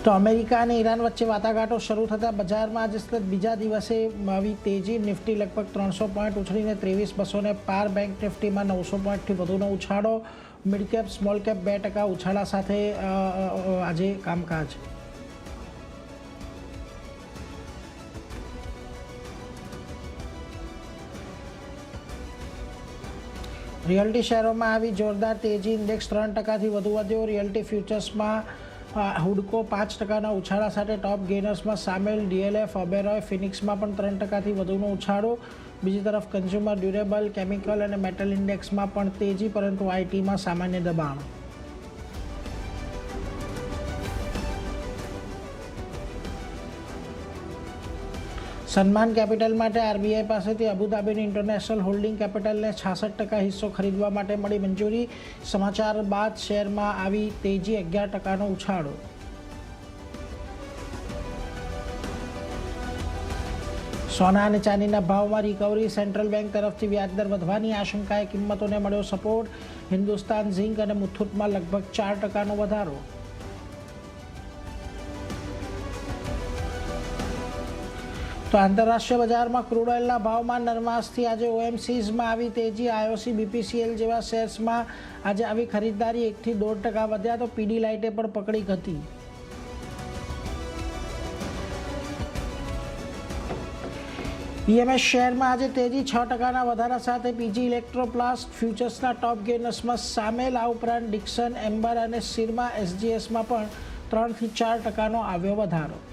તો અમેરિકા અને ઈરાન વચ્ચે વાટાઘાટો શરૂ થતાં બજારમાં આજે સતત બીજા દિવસે આવી તેજી. નિફ્ટી લગભગ 300 પોઈન્ટ ઉછળીને 23,200ને પાર. બેંક નિફ્ટીમાં 900 પોઈન્ટથી વધુનો ઉછાળો. મિડ કેપ સ્મોલ કેપ 2% ઉછાળા સાથે આજે કામકાજ. રિયલ્ટી શેરોમાં આવી જોરદાર તેજી. ઇન્ડેક્સ 3%થી વધુ વધ્યો. રિયલ્ટી ફ્યુચર્સમાં હુડકો 5%ના ઉછાળા સાથે ટોપ ગેનર્સમાં સામેલ. ડીએલએફ, ઓબેરોય, ફિનિક્સમાં પણ 3%થી વધુનો ઉછાળો. બીજી તરફ કન્ઝ્યુમર ડ્યુરેબલ, કેમિકલ અને મેટલ ઇન્ડેક્સમાં પણ તેજી, પરંતુ આઈટીમાં સામાન્ય દબાણ. સન્માન કેપિટલ માટે આરબીઆઈ પાસેથી અબુધાબીની ઇન્ટરનેશનલ હોલ્ડિંગ કેપિટલને 66% હિસ્સો ખરીદવા માટે મળી મંજૂરી. સમાચાર બાદ શેરમાં આવી તેજી. 11%નો ઉછાળો. સોના અને ચાંદીના ભાવમાં રિકવરી. સેન્ટ્રલ બેંક તરફથી વ્યાજદર વધવાની આશંકાએ કિંમતોને મળ્યો સપોર્ટ. હિન્દુસ્તાન ઝિંક અને મુથુટમાં લગભગ 4%નો વધારો. તો આંતરરાષ્ટ્રીય બજારમાં ક્રૂડ ઓઇલના ભાવમાં નરમાશથી આજે ઓએમસીઝમાં આવી તેજી. આઈઓસી, બીપીસીએલ જેવા શેર્સમાં આજે આવી ખરીદદારી. 1 થી 1.5% વધ્યા. તો પીડી લાઇટે પણ પકડી ગતિ. પીએમએસ શેરમાં આજે તેજી. 6%ના વધારા સાથે પીજી ઇલેક્ટ્રોપ્લાસ્ટ ફ્યુચર્સના ટોપ ગેનર્સમાં સામેલ. આ ઉપરાંત ડિક્સન, એમ્બર અને સિરમા એસજીએસમાં પણ 3 થી 4%નો આવ્યો વધારો.